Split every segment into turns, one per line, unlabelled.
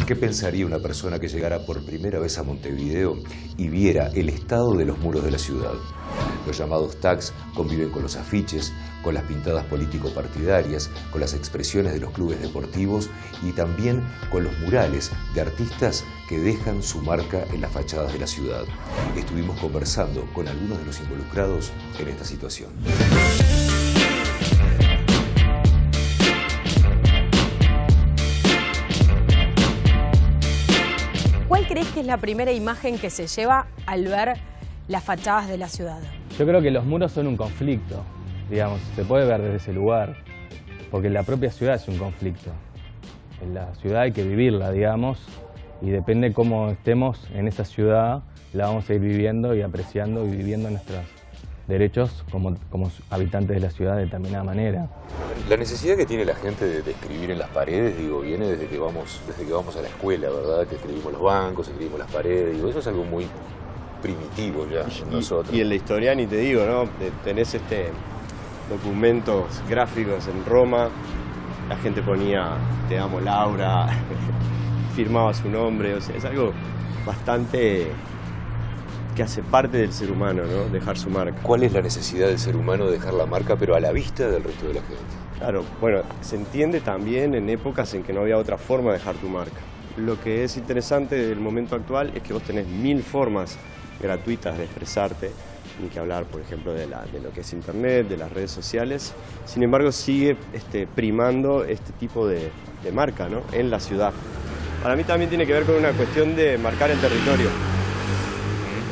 ¿Qué pensaría una persona que llegara por primera vez a Montevideo y viera el estado de los muros de la ciudad? Los llamados tags conviven con los afiches, con las pintadas político-partidarias, con las expresiones de los clubes deportivos y también con los murales de artistas que dejan su marca en las fachadas de la ciudad. Estuvimos conversando con algunos de los involucrados en esta situación.
¿Cuál crees que es la primera imagen que se lleva al ver las fachadas de la ciudad?
Yo creo que los muros son un conflicto, digamos, se puede ver desde ese lugar, porque la propia ciudad es un conflicto. En la ciudad hay que vivirla, digamos, y depende cómo estemos en esa ciudad, la vamos a ir viviendo y apreciando y viviendo nuestros derechos como habitantes de la ciudad de determinada manera.
La necesidad que tiene la gente de escribir en las paredes, digo, viene desde que vamos a la escuela, ¿verdad? Que escribimos los bancos, escribimos las paredes, digo, eso es algo muy primitivo ya en nosotros.
Y en la historia ni te digo, ¿no? Tenés documentos gráficos en Roma, la gente ponía "Te amo Laura", firmaba su nombre, o sea, es algo bastante que hace parte del ser humano, ¿no? Dejar su marca.
¿Cuál es la necesidad del ser humano de dejar la marca, pero a la vista del resto de la gente?
Claro, bueno, se entiende también en épocas en que no había otra forma de dejar tu marca. Lo que es interesante del momento actual es que vos tenés 1000 formas gratuitas de expresarte, ni que hablar, por ejemplo, de lo que es Internet, de las redes sociales. Sin embargo, sigue primando este tipo de marca, ¿no? En la ciudad. Para mí también tiene que ver con una cuestión de marcar el territorio.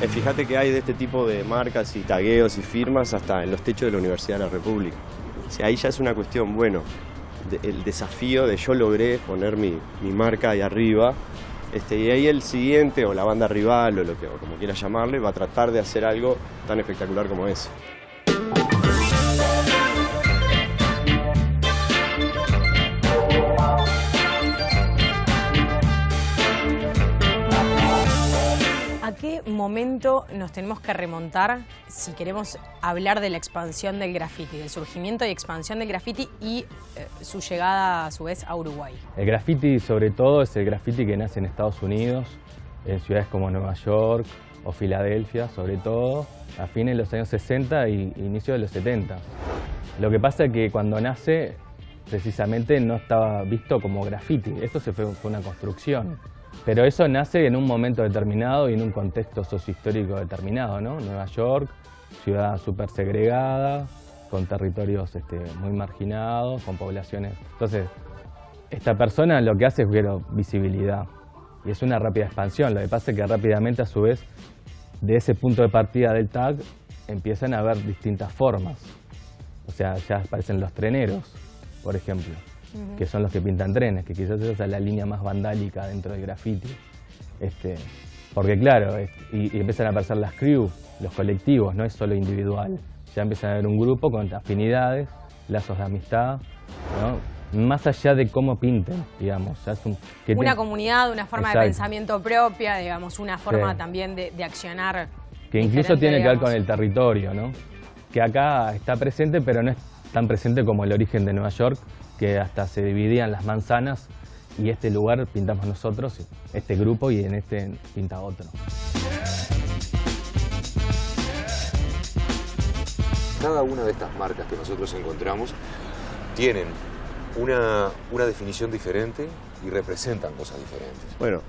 Fíjate que hay de este tipo de marcas y tagueos y firmas hasta en los techos de la Universidad de la República. O sea, ahí ya es una cuestión, bueno, el desafío de yo logré poner mi marca ahí arriba, y ahí el siguiente, o la banda rival, o como quieras llamarle, va a tratar de hacer algo tan espectacular como eso.
¿A qué momento nos tenemos que remontar si queremos hablar de la expansión del graffiti, del surgimiento y expansión del graffiti y su llegada a su vez a Uruguay?
El graffiti, sobre todo, es el graffiti que nace en Estados Unidos, en ciudades como Nueva York o Filadelfia, sobre todo, a fines de los años 60 y inicio de los 70. Lo que pasa es que cuando nace, precisamente no estaba visto como graffiti. Esto fue una construcción. Pero eso nace en un momento determinado y en un contexto sociohistórico determinado, ¿no? Nueva York, ciudad súper segregada, con territorios muy marginados, con poblaciones. Entonces, esta persona lo que hace es visibilidad. Y es una rápida expansión. Lo que pasa es que rápidamente, a su vez, de ese punto de partida del tag, empiezan a haber distintas formas. O sea, ya aparecen los treneros, por ejemplo, que son los que pintan trenes, que quizás esa es la línea más vandálica dentro del graffiti. Porque claro, y empiezan a aparecer las crew, los colectivos, no es solo individual. Ya empiezan a haber un grupo con afinidades, lazos de amistad, ¿no? Más allá de cómo pinten, digamos. Ya es
una comunidad, una forma
Exacto.
de pensamiento propia, digamos, una forma también de accionar.
Que incluso tiene que ver con
digamos,
el territorio, ¿no? Que acá está presente, pero no es tan presente como el origen de Nueva York, que hasta se dividían las manzanas y este lugar pintamos nosotros, este grupo, y en este pinta otro.
Cada una de estas marcas que nosotros encontramos tienen una definición diferente y representan cosas diferentes.
Bueno,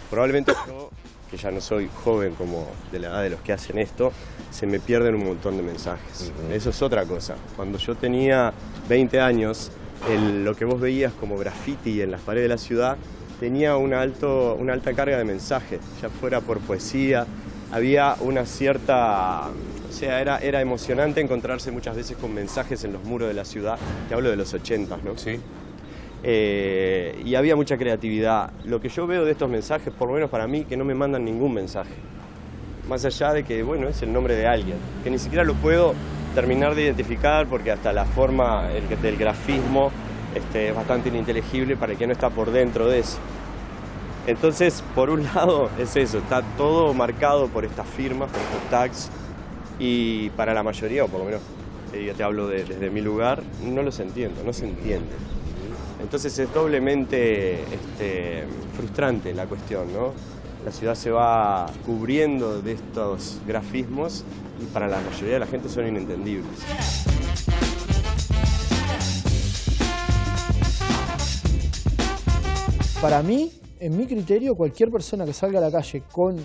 probablemente yo, que ya no soy joven como de la edad de los que hacen esto, se me pierden un montón de mensajes. Eso es otra cosa. Cuando yo tenía 20 años, lo que vos veías como graffiti en las paredes de la ciudad tenía una alta carga de mensajes, ya fuera por poesía, había una cierta... O sea, era emocionante encontrarse muchas veces con mensajes en los muros de la ciudad, te hablo de los 80, ¿no?
Sí.
Y había mucha creatividad. Lo que yo veo de estos mensajes, por lo menos para mí, que no me mandan ningún mensaje. Más allá de que, bueno, es el nombre de alguien, que ni siquiera lo puedo terminar de identificar porque hasta la forma del grafismo es bastante ininteligible para el que no está por dentro de eso. Entonces, por un lado, es eso, está todo marcado por estas firmas, por estos tags, y para la mayoría, o por lo menos te hablo desde mi lugar, no los entiendo, no se entiende. Entonces es doblemente frustrante la cuestión, ¿no? La ciudad se va cubriendo de estos grafismos y para la mayoría de la gente son inentendibles.
Para mí, en mi criterio, cualquier persona que salga a la calle con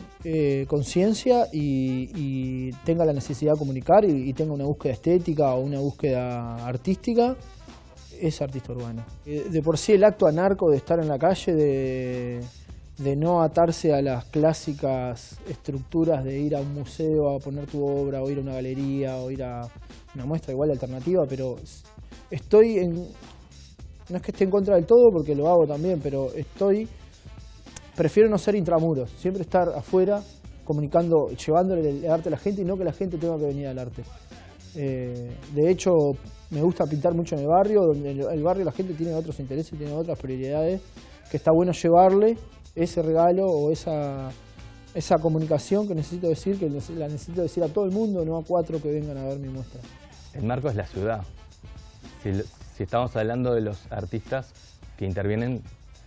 conciencia y tenga la necesidad de comunicar y tenga una búsqueda estética o una búsqueda artística, es artista urbano. De por sí el acto anarco de estar en la calle, de no atarse a las clásicas estructuras de ir a un museo a poner tu obra, o ir a una galería, o ir a una muestra igual alternativa, pero no es que esté en contra del todo, porque lo hago también, pero prefiero no ser intramuros, siempre estar afuera, comunicando, llevándole el arte a la gente y no que la gente tenga que venir al arte. De hecho, me gusta pintar mucho en el barrio, donde el barrio la gente tiene otros intereses, tiene otras prioridades, que está bueno llevarle ese regalo o esa comunicación que necesito decir, que la necesito decir a todo el mundo, no a 4 que vengan a ver mi muestra.
El marco es la ciudad. Si estamos hablando de los artistas que intervienen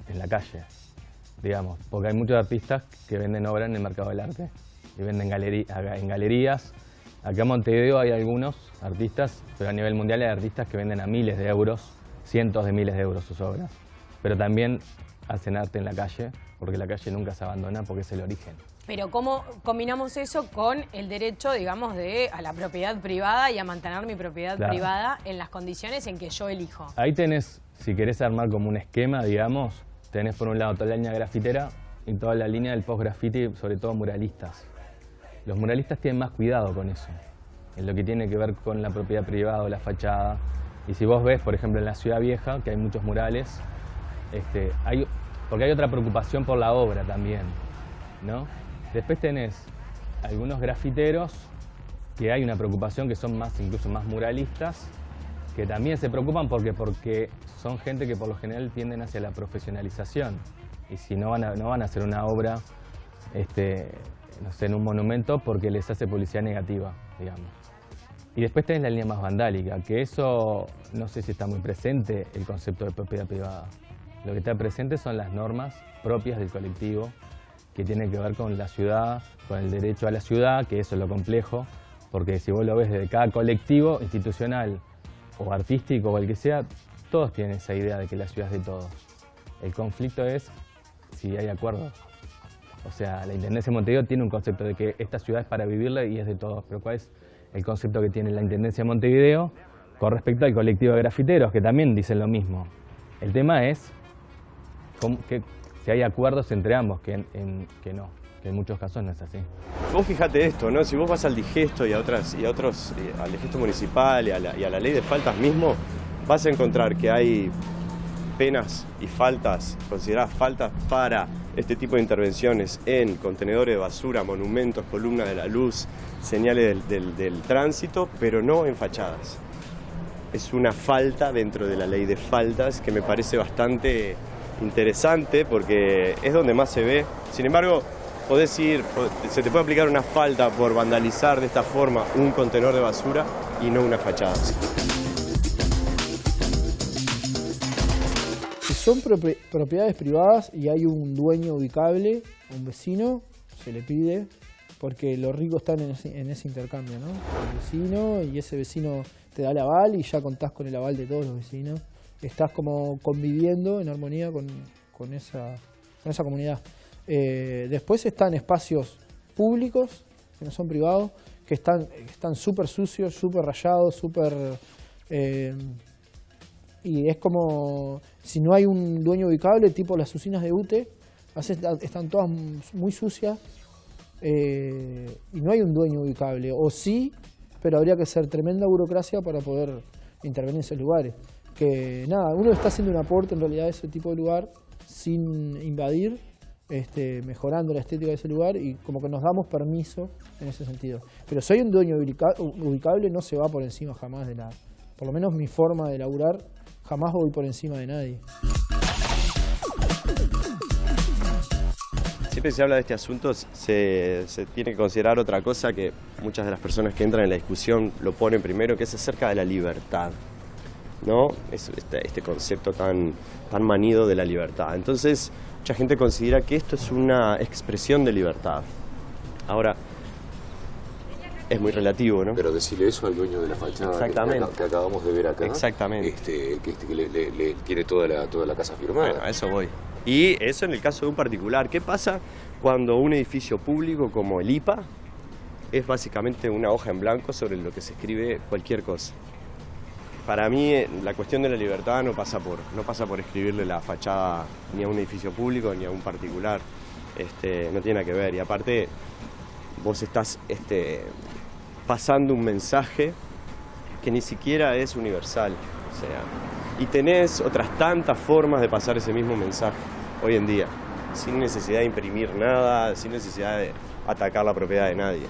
en la calle, digamos, porque hay muchos artistas que venden obra en el mercado del arte y venden en galerías. Acá en Montevideo hay algunos artistas, pero a nivel mundial hay artistas que venden a miles de euros, cientos de miles de euros sus obras. Pero también hacen arte en la calle, porque la calle nunca se abandona, porque es el origen.
Pero ¿cómo combinamos eso con el derecho, digamos, a la propiedad privada y a mantener mi propiedad privada en las condiciones en que yo elijo?
Ahí tenés, si querés armar como un esquema, digamos, tenés por un lado toda la línea grafitera y toda la línea del post-graffiti, sobre todo muralistas. Los muralistas tienen más cuidado con eso, en lo que tiene que ver con la propiedad privada o la fachada. Y si vos ves, por ejemplo, en la Ciudad Vieja, que hay muchos murales, porque hay otra preocupación por la obra también, ¿no? Después tenés algunos grafiteros que hay una preocupación que son incluso más muralistas, que también se preocupan porque son gente que por lo general tienden hacia la profesionalización. Y si no van a hacer una obra, no sé, en un monumento porque les hace publicidad negativa, digamos. Y después tenés la línea más vandálica, que eso no sé si está muy presente el concepto de propiedad privada. Lo que está presente son las normas propias del colectivo, que tienen que ver con la ciudad, con el derecho a la ciudad, que eso es lo complejo, porque si vos lo ves desde cada colectivo institucional o artístico o el que sea, todos tienen esa idea de que la ciudad es de todos. El conflicto es si hay acuerdos. O sea, la Intendencia de Montevideo tiene un concepto de que esta ciudad es para vivirla y es de todos, pero ¿cuál es el concepto que tiene la Intendencia de Montevideo con respecto al colectivo de grafiteros, que también dicen lo mismo? El tema es si hay acuerdos entre ambos, que no, que en muchos casos no es así.
Vos fijate esto, ¿no? Si vos vas al digesto y a otros, al digesto municipal y a la ley de faltas mismo, vas a encontrar que hay penas y faltas, consideradas faltas para este tipo de intervenciones en contenedores de basura, monumentos, columnas de la luz, señales del tránsito, pero no en fachadas. Es una falta dentro de la ley de faltas que me parece interesante porque es donde más se ve. Sin embargo, se te puede aplicar una falta por vandalizar de esta forma un contenedor de basura y no una fachada.
Si son propiedades privadas y hay un dueño ubicable, un vecino, se le pide, porque los ricos están en ese intercambio, ¿no? El vecino, y ese vecino te da el aval y ya contás con el aval de todos los vecinos. Estás como conviviendo en armonía con esa comunidad. Después están espacios públicos, que no son privados, que están súper sucios, súper rayados, y es como si no hay un dueño ubicable, tipo las usinas de UTE, están todas muy sucias y no hay un dueño ubicable. O sí, pero habría que hacer tremenda burocracia para poder intervenir en esos lugares. Que nada, uno está haciendo un aporte en realidad a ese tipo de lugar sin invadir, mejorando la estética de ese lugar y como que nos damos permiso en ese sentido. Pero si hay un dueño ubicable, no se va por encima jamás de por lo menos mi forma de laburar, jamás voy por encima de nadie.
siempre se habla de este asunto se tiene que considerar otra cosa que muchas de las personas que entran en la discusión lo ponen primero, que es acerca de la libertad, ¿no? Este concepto tan manido de la libertad. Entonces, mucha gente considera que esto es una expresión de libertad. Ahora, es muy relativo, ¿no?
Pero decirle eso al dueño de la fachada que acabamos de ver acá.
Exactamente.
El que le tiene toda la casa firmada.
Bueno, a eso voy. Y eso en el caso de un particular. ¿Qué pasa cuando un edificio público como el IPA es básicamente una hoja en blanco sobre lo que se escribe cualquier cosa? Para mí la cuestión de la libertad no pasa por escribirle la fachada ni a un edificio público ni a un particular. No tiene nada que ver. Y aparte vos estás pasando un mensaje que ni siquiera es universal. O sea, y tenés otras tantas formas de pasar ese mismo mensaje hoy en día, sin necesidad de imprimir nada, sin necesidad de atacar la propiedad de nadie.